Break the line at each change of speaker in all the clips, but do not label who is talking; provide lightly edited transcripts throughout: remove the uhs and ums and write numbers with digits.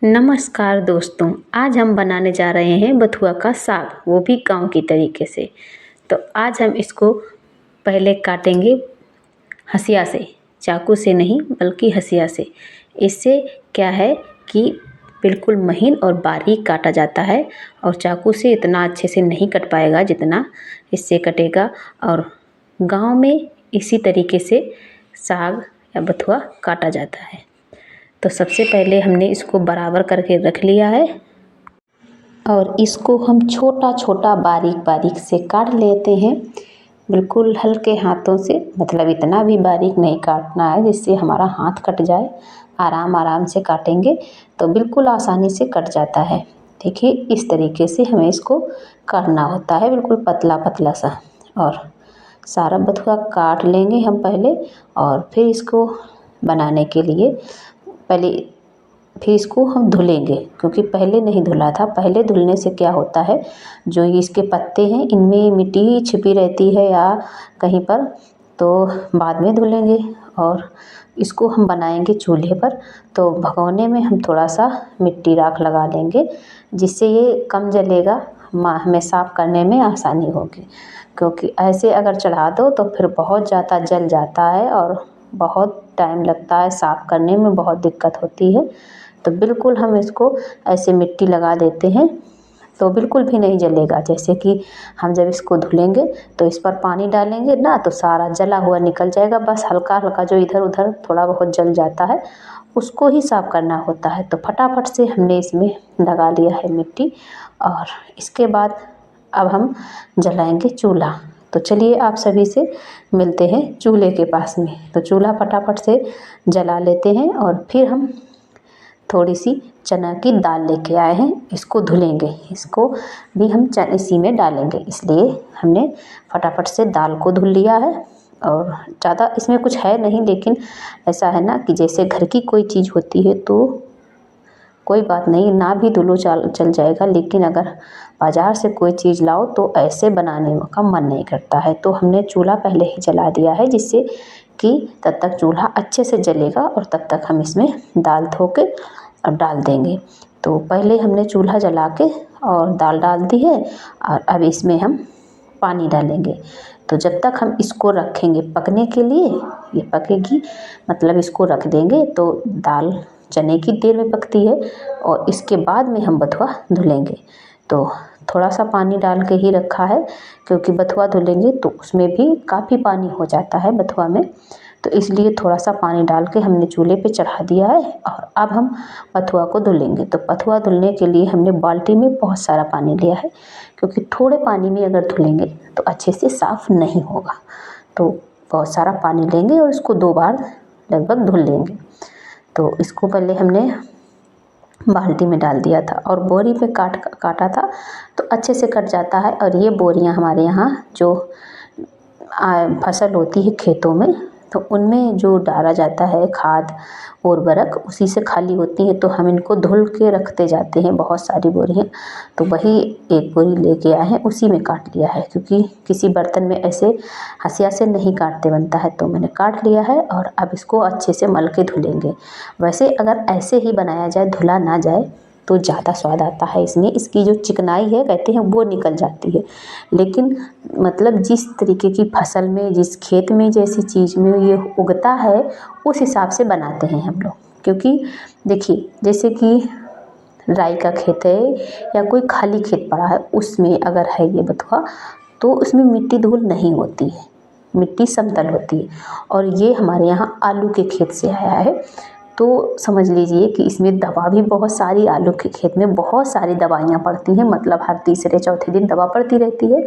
नमस्कार दोस्तों, आज हम बनाने जा रहे हैं बथुआ का साग, वो भी गांव की तरीके से। तो आज हम इसको पहले काटेंगे हसिया से, चाकू से नहीं बल्कि हसिया से। इससे क्या है कि बिल्कुल महीन और बारीक काटा जाता है और चाकू से इतना अच्छे से नहीं कट पाएगा जितना इससे कटेगा। और गांव में इसी तरीके से साग या बथुआ काटा जाता है। तो सबसे पहले हमने इसको बराबर करके रख लिया है और इसको हम छोटा छोटा बारीक बारीक से काट लेते हैं, बिल्कुल हल्के हाथों से। मतलब इतना भी बारीक नहीं काटना है जिससे हमारा हाथ कट जाए। आराम आराम से काटेंगे तो बिल्कुल आसानी से कट जाता है। देखिए इस तरीके से हमें इसको काटना होता है, बिल्कुल पतला पतला सा। और सारा बथुआ काट लेंगे हम पहले और फिर इसको बनाने के लिए फिर इसको हम धुलेंगे, क्योंकि पहले नहीं धुला था। पहले धुलने से क्या होता है, जो ये इसके पत्ते हैं इनमें मिट्टी छिपी रहती है या कहीं पर, तो बाद में धुलेंगे। और इसको हम बनाएंगे चूल्हे पर, तो भगोने में हम थोड़ा सा मिट्टी राख लगा लेंगे जिससे ये कम जलेगा, हमें साफ़ करने में आसानी होगी। क्योंकि ऐसे अगर चढ़ा दो तो फिर बहुत ज़्यादा जल जाता है और बहुत टाइम लगता है साफ़ करने में, बहुत दिक्कत होती है। तो बिल्कुल हम इसको ऐसे मिट्टी लगा देते हैं तो बिल्कुल भी नहीं जलेगा। जैसे कि हम जब इसको धुलेंगे तो इस पर पानी डालेंगे ना, तो सारा जला हुआ निकल जाएगा। बस हल्का हल्का जो इधर उधर थोड़ा बहुत जल जाता है उसको ही साफ़ करना होता है। तो फटाफट से हमने इसमें लगा लिया है मिट्टी। और इसके बाद अब हम जलाएंगे चूल्हा। तो चलिए आप सभी से मिलते हैं चूल्हे के पास में। तो चूल्हा फटाफट से जला लेते हैं और फिर हम थोड़ी सी चना की दाल लेके आए हैं, इसको धुलेंगे। इसको भी हम इसी में डालेंगे, इसलिए हमने फटाफट से दाल को धुल लिया है। और ज़्यादा इसमें कुछ है नहीं, लेकिन ऐसा है ना कि जैसे घर की कोई चीज़ होती है तो कोई बात नहीं, ना भी धुलो चल जाएगा। लेकिन अगर बाज़ार से कोई चीज़ लाओ तो ऐसे बनाने का मन नहीं करता है। तो हमने चूल्हा पहले ही जला दिया है जिससे कि तब तक चूल्हा अच्छे से जलेगा और तब तक हम इसमें दाल धो के और डाल देंगे। तो पहले हमने चूल्हा जला के और दाल डाल दी है और अब इसमें हम पानी डालेंगे। तो जब तक हम इसको रखेंगे पकने के लिए, ये पकेगी, मतलब इसको रख देंगे तो दाल चने की देर में पकती है और इसके बाद में हम बथुआ धुलेंगे। तो थोड़ा सा पानी डाल के ही रखा है, क्योंकि बथुआ धुलेंगे तो उसमें भी काफ़ी पानी हो जाता है बथुआ में। तो इसलिए थोड़ा सा पानी डाल के हमने चूल्हे पे चढ़ा दिया है और अब हम बथुआ को धुलेंगे। तो बथुआ धुलने के लिए हमने बाल्टी में बहुत सारा पानी लिया है, क्योंकि थोड़े पानी में अगर धुलेंगे तो अच्छे से साफ़ नहीं होगा। तो बहुत सारा पानी लेंगे और इसको 2 बार लगभग धुल लेंगे। तो इसको पहले हमने बाल्टी में डाल दिया था और बोरी पे काटा था तो अच्छे से कट जाता है। और ये बोरियां हमारे यहाँ जो फसल होती है खेतों में, तो उनमें जो डाला जाता है खाद उर्वरक, उसी से खाली होती है। तो हम इनको धुल के रखते जाते हैं, बहुत सारी बोरियां। तो वही एक बोरी लेके आए हैं, उसी में काट लिया है, क्योंकि किसी बर्तन में ऐसे हसिया से नहीं काटते बनता है। तो मैंने काट लिया है और अब इसको अच्छे से मल के धुलेंगे। वैसे अगर ऐसे ही बनाया जाए, धुला ना जाए, तो ज़्यादा स्वाद आता है इसमें। इसकी जो चिकनाई है कहते हैं वो निकल जाती है। लेकिन मतलब जिस तरीके की फसल में, जिस खेत में, जैसी चीज़ में ये उगता है उस हिसाब से बनाते हैं हम लोग। क्योंकि देखिए जैसे कि राई का खेत है या कोई खाली खेत पड़ा है, उसमें अगर है ये बथुआ तो उसमें मिट्टी धूल नहीं होती है, मिट्टी समतल होती है। और ये हमारे यहाँ आलू के खेत से आया है, तो समझ लीजिए कि इसमें दवा भी बहुत सारी, आलू के खेत में बहुत सारी दवाइयाँ पड़ती हैं। मतलब हर तीसरे चौथे दिन दवा पड़ती रहती है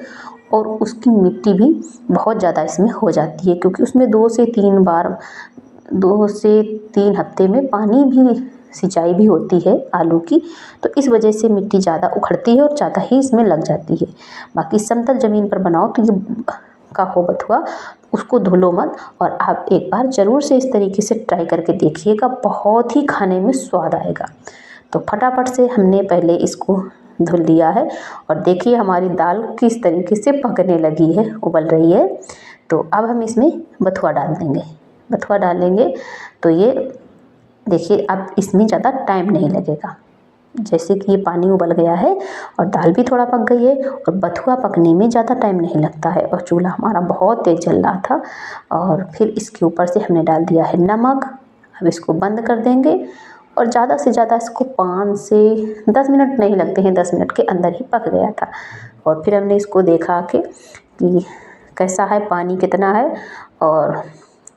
और उसकी मिट्टी भी बहुत ज़्यादा इसमें हो जाती है, क्योंकि उसमें 2 से 3 बार, 2 से 3 हफ्ते में पानी भी, सिंचाई भी होती है आलू की। तो इस वजह से मिट्टी ज़्यादा उखड़ती है और ज़्यादा ही इसमें लग जाती है। बाकी समतल ज़मीन पर बनाओ तो ये का हो बथुआ, उसको धुलो मत। और आप एक बार ज़रूर से इस तरीके से ट्राई करके देखिएगा, बहुत ही खाने में स्वाद आएगा। तो फटाफट से हमने पहले इसको धुल लिया है और देखिए हमारी दाल किस तरीके से पकने लगी है, उबल रही है। तो अब हम इसमें बथुआ डाल देंगे। बथुआ डालेंगे तो ये देखिए अब इसमें ज़्यादा टाइम नहीं लगेगा। जैसे कि ये पानी उबल गया है और दाल भी थोड़ा पक गई है और बथुआ पकने में ज़्यादा टाइम नहीं लगता है और चूल्हा हमारा बहुत तेज़ जल रहा था। और फिर इसके ऊपर से हमने डाल दिया है नमक। अब इसको बंद कर देंगे और ज़्यादा से ज़्यादा इसको 5 से 10 मिनट नहीं लगते हैं, 10 मिनट के अंदर ही पक गया था। और फिर हमने इसको देखा कि कैसा है, पानी कितना है और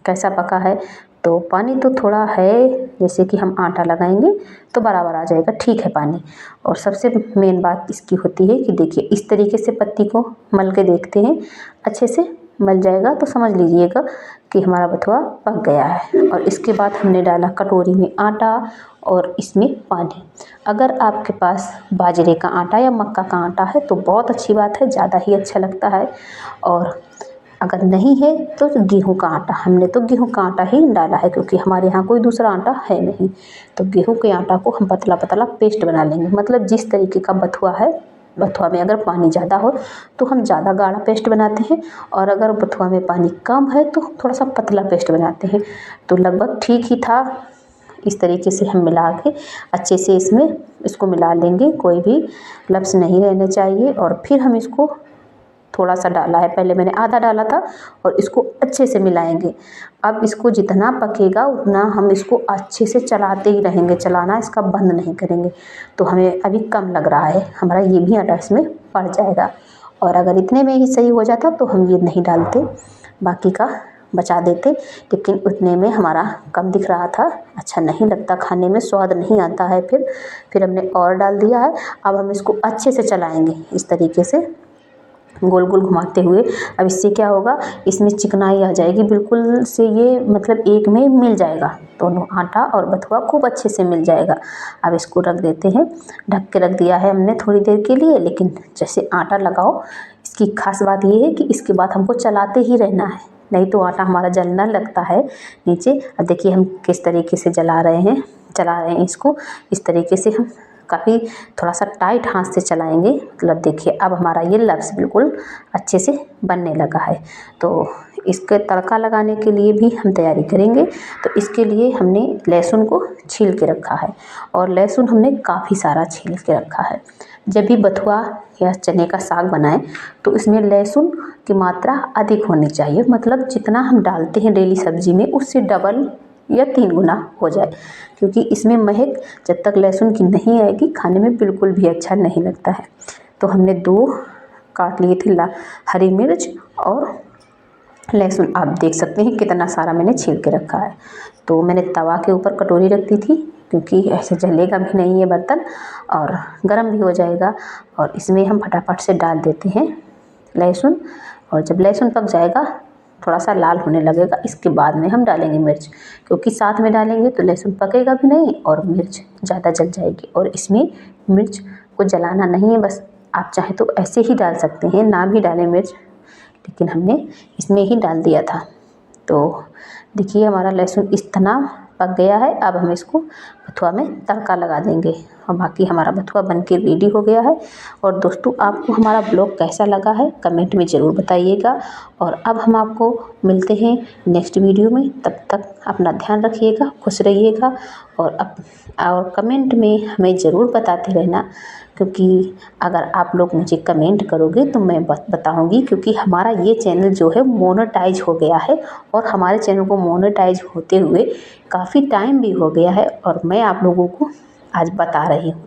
कैसा पका है। तो पानी तो थोड़ा है, जैसे कि हम आटा लगाएंगे तो बराबर आ जाएगा, ठीक है पानी। और सबसे मेन बात इसकी होती है कि देखिए इस तरीके से पत्ती को मल के देखते हैं, अच्छे से मल जाएगा तो समझ लीजिएगा कि हमारा बथुआ पक गया है। और इसके बाद हमने डाला कटोरी में आटा और इसमें पानी। अगर आपके पास बाजरे का आटा या मक्का का आटा है तो बहुत अच्छी बात है, ज़्यादा ही अच्छा लगता है। और अगर नहीं है तो गेहूं का आटा, हमने तो गेहूं का आटा ही डाला है क्योंकि हमारे यहाँ कोई दूसरा आटा है नहीं। तो गेहूं के आटा को हम पतला पतला पेस्ट बना लेंगे, मतलब जिस तरीके का बथुआ है, बथुआ में अगर पानी ज़्यादा हो तो हम ज़्यादा गाढ़ा पेस्ट बनाते हैं और अगर बथुआ में पानी कम है तो थोड़ा सा पतला पेस्ट बनाते हैं। तो लगभग ठीक ही था। इस तरीके से हम मिला के अच्छे से इसको मिला लेंगे, कोई भी लम्स नहीं रहने चाहिए। और फिर हम इसको थोड़ा सा डाला है, पहले मैंने आधा डाला था और इसको अच्छे से मिलाएंगे। अब इसको जितना पकेगा उतना हम इसको अच्छे से चलाते ही रहेंगे, चलाना इसका बंद नहीं करेंगे। तो हमें अभी कम लग रहा है, हमारा ये भी आटा इसमें पड़ जाएगा। और अगर इतने में ही सही हो जाता तो हम ये नहीं डालते, बाकी का बचा देते। लेकिन उतने में हमारा कम दिख रहा था, अच्छा नहीं लगता खाने में, स्वाद नहीं आता है। फिर हमने और डाल दिया है। अब हम इसको अच्छे से चलाएंगे इस तरीके से गोल गोल घुमाते हुए। अब इससे क्या होगा, इसमें चिकनाई आ जाएगी बिल्कुल से, ये मतलब एक में मिल जाएगा, दोनों आटा और बथुआ खूब अच्छे से मिल जाएगा। अब इसको रख देते हैं, ढक के रख दिया है हमने थोड़ी देर के लिए। लेकिन जैसे आटा लगाओ, इसकी खास बात ये है कि इसके बाद हमको चलाते ही रहना है, नहीं तो आटा हमारा जलने लगता है नीचे। अब देखिए हम किस तरीके से चला रहे हैं इसको, इस तरीके से हम काफ़ी थोड़ा सा टाइट हाथ से चलाएंगे। मतलब देखिए अब हमारा ये लफ्स बिल्कुल अच्छे से बनने लगा है। तो इसके तड़का लगाने के लिए भी हम तैयारी करेंगे। तो इसके लिए हमने लहसुन को छील के रखा है और लहसुन हमने काफ़ी सारा छील के रखा है। जब भी बथुआ या चने का साग बनाएं तो इसमें लहसुन की मात्रा अधिक होनी चाहिए, मतलब जितना हम डालते हैं डेली सब्जी में उससे डबल या 3 गुना हो जाए, क्योंकि इसमें महक जब तक लहसुन की नहीं आएगी खाने में बिल्कुल भी अच्छा नहीं लगता है। तो हमने 2 काट लिए थे हरी मिर्च और लहसुन, आप देख सकते हैं कितना सारा मैंने छील के रखा है। तो मैंने तवा के ऊपर कटोरी रख दी थी क्योंकि ऐसे जलेगा भी नहीं ये बर्तन और गर्म भी हो जाएगा। और इसमें हम फटाफट से डाल देते हैं लहसुन। और जब लहसुन पक जाएगा, थोड़ा सा लाल होने लगेगा, इसके बाद में हम डालेंगे मिर्च, क्योंकि साथ में डालेंगे तो लहसुन पकेगा भी नहीं और मिर्च ज़्यादा जल जाएगी। और इसमें मिर्च को जलाना नहीं है, बस आप चाहे तो ऐसे ही डाल सकते हैं, ना भी डालें मिर्च, लेकिन हमने इसमें ही डाल दिया था। तो देखिए हमारा लहसुन इस तरह पक गया है। अब हम इसको बथुआ में तड़का लगा देंगे और बाकी हमारा बथुआ बनके रेडी हो गया है। और दोस्तों आपको हमारा ब्लॉग कैसा लगा है कमेंट में ज़रूर बताइएगा। और अब हम आपको मिलते हैं नेक्स्ट वीडियो में, तब तक अपना ध्यान रखिएगा, खुश रहिएगा। और कमेंट में हमें ज़रूर बताते रहना, क्योंकि अगर आप लोग मुझे कमेंट करोगे तो मैं बताऊंगी, क्योंकि हमारा ये चैनल जो है मोनेटाइज हो गया है और हमारे चैनल को मोनेटाइज होते हुए काफ़ी टाइम भी हो गया है और मैं आप लोगों को आज बता रही हूँ।